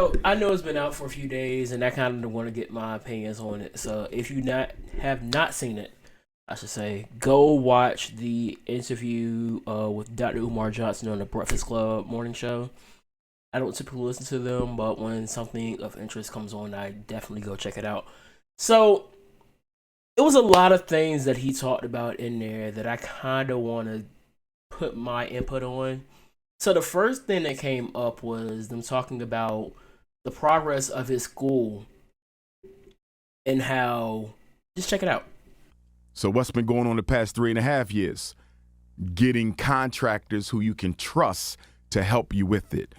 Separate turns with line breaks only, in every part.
So I know it's been out for a few days, and I kind of want to get my opinions on it. So if you have not seen it, I should say, go watch the interview with Dr. Umar Johnson on the Breakfast Club morning show. I don't typically listen to them, but when something of interest comes on, I definitely go check it out. So it was a lot of things that he talked about in there that I kind of want to put my input on. So the first thing that came up was them talking about the progress of his school and how, just check it out.
So what's been going on the past 3.5 years? Getting contractors who you can trust to help you with it.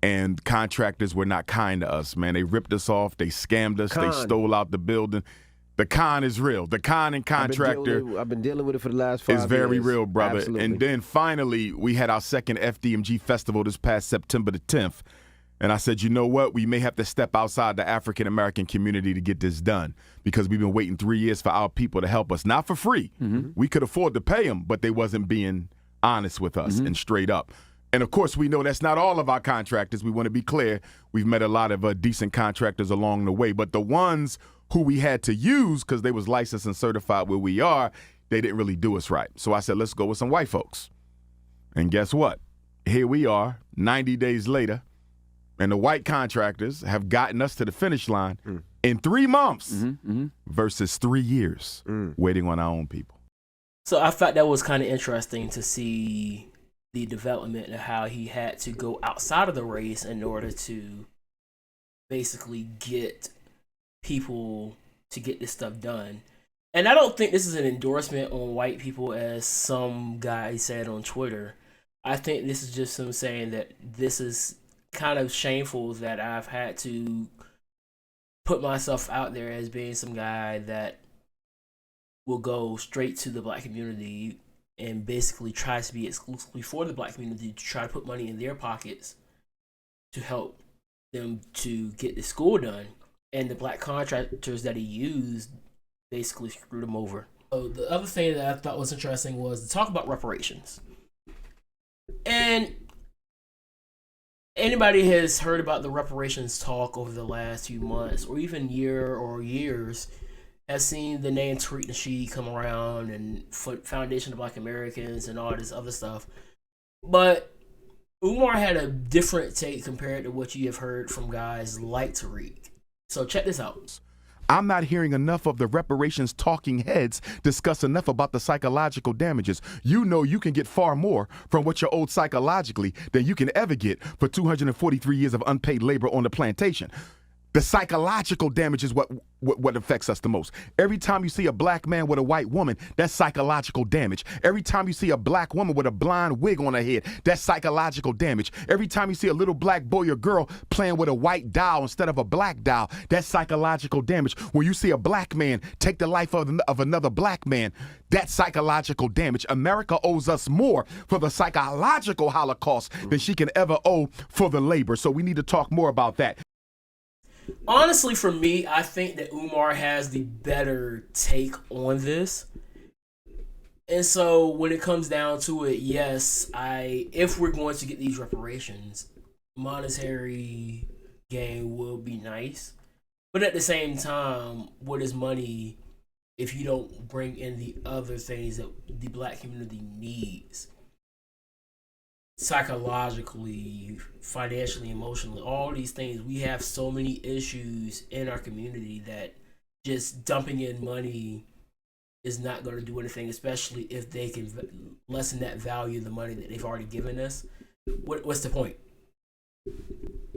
And contractors were not kind to us, man. They ripped us off. They scammed us. They stole out the building. The con is real. The con and contractor
I've been dealing with it for the last 5 years.
It's very real, brother.
Absolutely.
And then finally, we had our second FDMG festival this past September the 10th. And I said, you know what? We may have to step outside the African-American community to get this done because we've been waiting 3 years for our people to help us. Not for free. Mm-hmm. We could afford to pay them, but they wasn't being honest with us and straight up. And, of course, we know that's not all of our contractors. We want to be clear. We've met a lot of decent contractors along the way. But the ones who we had to use because they was licensed and certified where we are, they didn't really do us right. So I said, let's go with some white folks. And guess what? Here we are 90 days later, and the white contractors have gotten us to the finish line in 3 months versus 3 years waiting on our own people.
So I thought that was kind of interesting to see the development of how he had to go outside of the race in order to basically get people to get this stuff done. And I don't think this is an endorsement on white people, as some guy said on Twitter. I think this is just him saying that this is kind of shameful that I've had to put myself out there as being some guy that will go straight to the black community and basically tries to be exclusively for the black community to try to put money in their pockets to help them to get the school done. And the black contractors that he used basically screwed him over. So the other thing that I thought was interesting was to talk about reparations. And anybody has heard about the reparations talk over the last few months or even years has seen the name Tariq Nasheed come around and Foundation of Black Americans and all this other stuff. But Umar had a different take compared to what you have heard from guys like Tariq. So check this out.
I'm not hearing enough of the reparations talking heads discuss enough about the psychological damages. You know you can get far more from what you're owed psychologically than you can ever get for 243 years of unpaid labor on the plantation. The psychological damage is what affects us the most. Every time you see a black man with a white woman, that's psychological damage. Every time you see a black woman with a blonde wig on her head, that's psychological damage. Every time you see a little black boy or girl playing with a white doll instead of a black doll, that's psychological damage. When you see a black man take the life of another black man, that's psychological damage. America owes us more for the psychological Holocaust than she can ever owe for the labor. So we need to talk more about that.
Honestly, for me, I think that Umar has the better take on this. And so when it comes down to it, yes, if we're going to get these reparations, monetary gain will be nice. But at the same time, what is money if you don't bring in the other things that the black community needs? Psychologically, financially, emotionally, all these things. We have so many issues in our community that just dumping in money is not going to do anything, especially if they can lessen that value of the money that they've already given us. What's the point?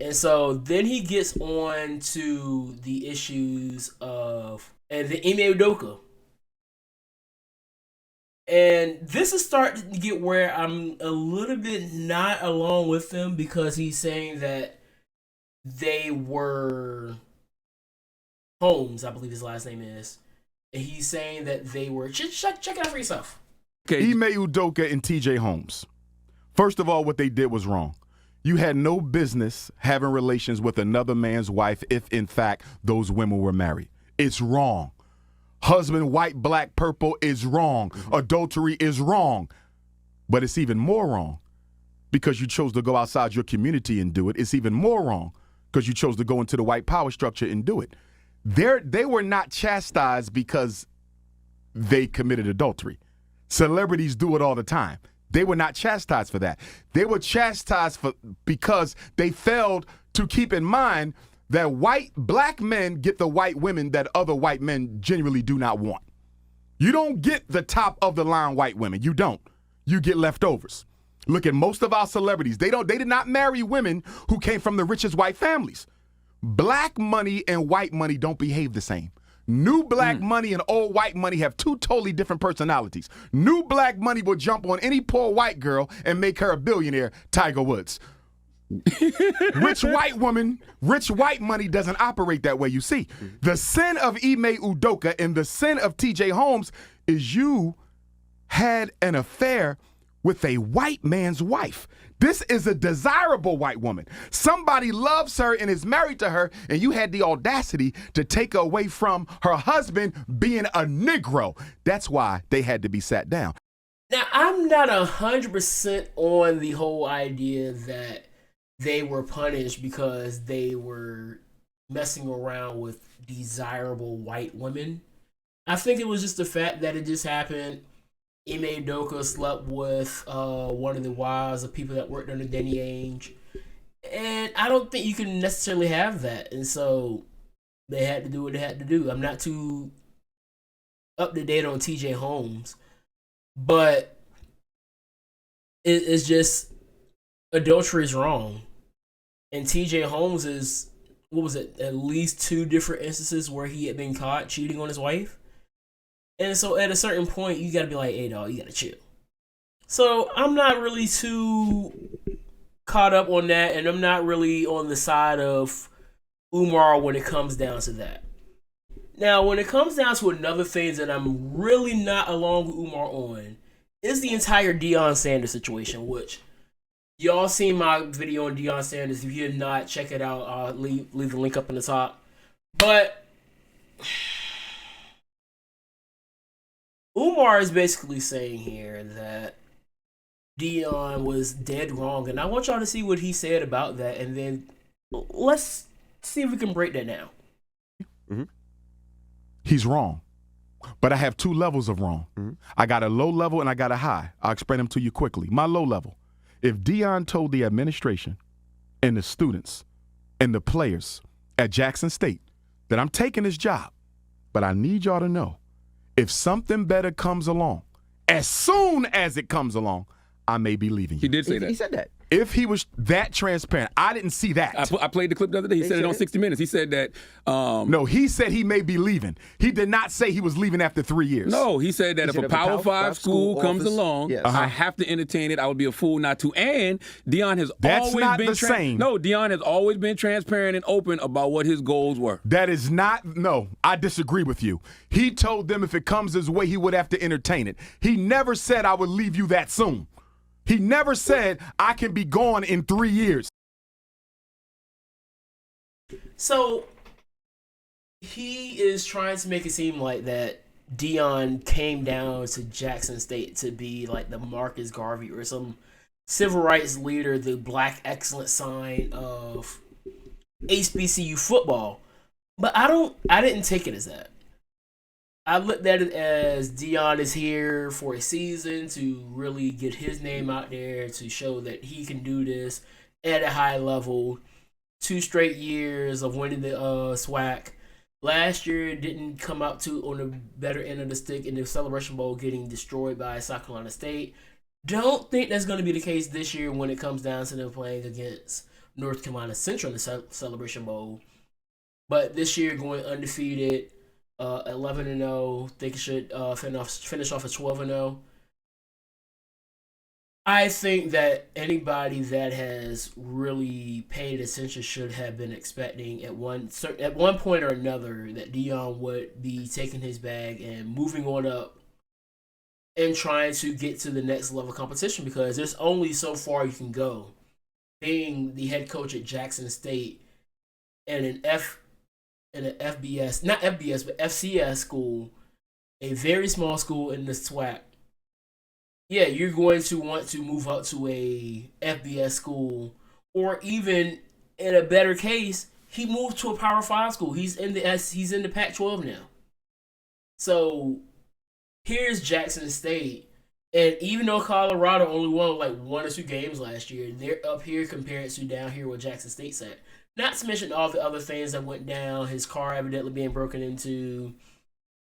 And so then he gets on to the issues of the Ime Udoka. And this is starting to get where I'm a little bit not along with him, because he's saying that they were Holmes, I believe his last name is. And he's saying that they were, check it out for yourself.
Okay. Ime Udoka and TJ Holmes. First of all, what they did was wrong. You had no business having relations with another man's wife if, in fact, those women were married. It's wrong. Husband, white, black, purple is wrong. Adultery is wrong. But it's even more wrong because you chose to go outside your community and do it. It's even more wrong because you chose to go into the white power structure and do it. They were not chastised because they committed adultery. Celebrities do it all the time. They were not chastised for that. They were chastised because they failed to keep in mind that black men get the white women that other white men genuinely do not want. You don't get the top of the line white women. You don't. You get leftovers. Look at most of our celebrities. They did not marry women who came from the richest white families. Black money and white money don't behave the same. New black money and old white money have two totally different personalities. New black money will jump on any poor white girl and make her a billionaire, Tiger Woods. Rich white money doesn't operate that way, you see. The sin of Ime Udoka and the sin of TJ Holmes is you had an affair with a white man's wife. This is a desirable white woman. Somebody loves her and is married to her, and you had the audacity to take her away from her husband being a Negro. That's why they had to be sat down.
Now, I'm not 100% on the whole idea that they were punished because they were messing around with desirable white women. I think it was just the fact that it just happened. Ime Udoka slept with one of the wives of people that worked under Danny Ainge. And I don't think you can necessarily have that. And so they had to do what they had to do. I'm not too up to date on TJ Holmes. But it's just adultery is wrong. And TJ Holmes is, what was it, at least 2 different instances where he had been caught cheating on his wife. And so at a certain point, you got to be like, hey, dog, you got to chill. So I'm not really too caught up on that, and I'm not really on the side of Umar when it comes down to that. Now, when it comes down to another thing that I'm really not along with Umar on, is the entire Deion Sanders situation, which y'all seen my video on Deion Sanders. If you have not, check it out. I'll leave the link up in the top. But Umar is basically saying here that Deion was dead wrong, and I want y'all to see what he said about that, and then let's see if we can break that down.
Mm-hmm. He's wrong, but I have 2 levels of wrong. Mm-hmm. I got a low level and I got a high. I'll explain them to you quickly. My low level, if Deion told the administration and the students and the players at Jackson State that I'm taking this job, but I need y'all to know, if something better comes along, as soon as it comes along, I may be leaving you.
He did say that.
He said that.
If he was that transparent, I didn't see that.
I played the clip the other day. He said it on 60 Minutes. He said that.
No, he said he may be leaving. He did not say he was leaving after 3 years.
No, he said that if a Power 5 school comes along,
yes.
I have to entertain it. I would be a fool not to. And Deion has
That's
always
not
been
the same.
No, Deion has always been transparent and open about what his goals were.
That is not. No, I disagree with you. He told them if it comes his way, he would have to entertain it. He never said I would leave you that soon. He never said I can be gone in 3 years.
So he is trying to make it seem like that Deion came down to Jackson State to be like the Marcus Garvey or some civil rights leader, the black excellence sign of HBCU football. But I didn't take it as that. I looked at it as Deion is here for a season to really get his name out there, to show that he can do this at a high level. 2 straight years of winning the SWAC. Last year didn't come out on the better end of the stick in the Celebration Bowl, getting destroyed by South Carolina State. Don't think that's going to be the case this year when it comes down to them playing against North Carolina Central in the Celebration Bowl. But this year going undefeated. 11-0. Think it should finish off at 12-0. I think that anybody that has really paid attention should have been expecting at one point or another that Deion would be taking his bag and moving on up and trying to get to the next level of competition, because there's only so far you can go. Being the head coach at Jackson State and an FBS, not FBS, but FCS school, a very small school in the SWAC, yeah, you're going to want to move up to a FBS school or even in a better case, he moved to a Power 5 school. He's in the Pac-12 now. So here's Jackson State. And even though Colorado only won like 1 or 2 games last year, they're up here compared to down here where Jackson State's at. Not to mention all the other things that went down, his car evidently being broken into,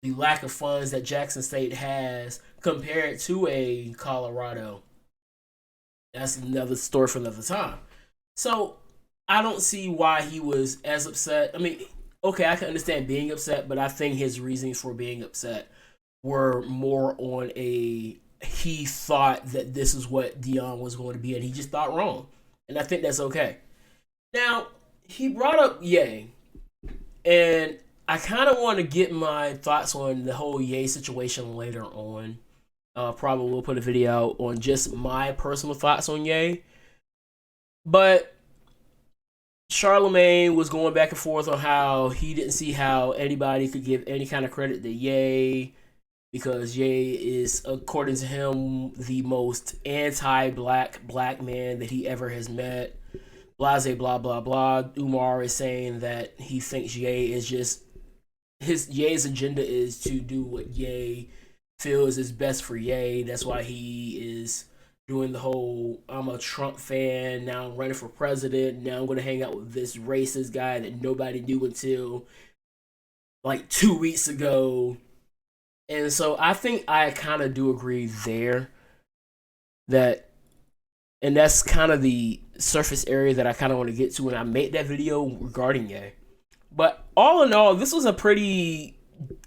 the lack of funds that Jackson State has compared to a Colorado. That's another story for another time. So I don't see why he was as upset. I mean, okay, I can understand being upset, but I think his reasons for being upset were more on he thought that this is what Deion was going to be, and he just thought wrong. And I think that's okay. Now, he brought up Ye, and I kind of want to get my thoughts on the whole Ye situation later on. Probably will put a video out on just my personal thoughts on Ye. But Charlemagne was going back and forth on how he didn't see how anybody could give any kind of credit to Ye, because Ye is, according to him, the most anti-black black man that he ever has met. Blase, blah, blah, blah. Umar is saying that he thinks Ye is just... Ye's agenda is to do what Ye feels is best for Ye. That's why he is doing the whole, I'm a Trump fan, now I'm running for president, now I'm going to hang out with this racist guy that nobody knew until like 2 weeks ago. And so I think I kind of do agree there and that's kind of the surface area that I kind of want to get to when I made that video regarding Ye. But all in all, this was a pretty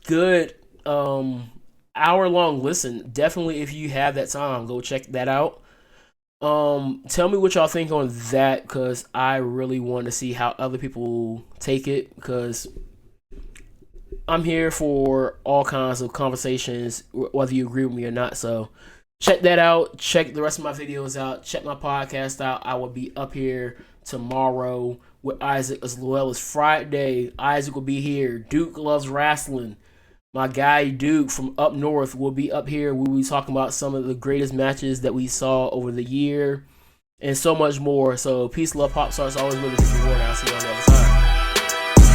good hour-long listen. Definitely, if you have that time, go check that out. Tell me what y'all think on that, because I really want to see how other people take it, because I'm here for all kinds of conversations, whether you agree with me or not. So check that out. Check the rest of my videos out. Check my podcast out. I will be up here tomorrow with Isaac, as well as Friday. Isaac will be here. Duke Loves Wrestling. My guy Duke from up north will be up here. We'll be talking about some of the greatest matches that we saw over the year and so much more. So peace, love, pop stars. Always really good reward. I'll see you on the other side.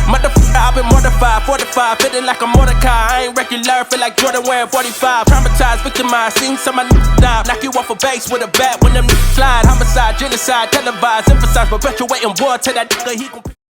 Motherfucker, I've been mortified, 45, feeling like a Mordecai. I ain't regular, feel like Jordan wearing 45. Traumatized, victimized, seen some of niggas die. Knock you off a base with a bat when them niggas slide. Homicide, genocide, televised, emphasize, perpetuating war to that nigga he gon'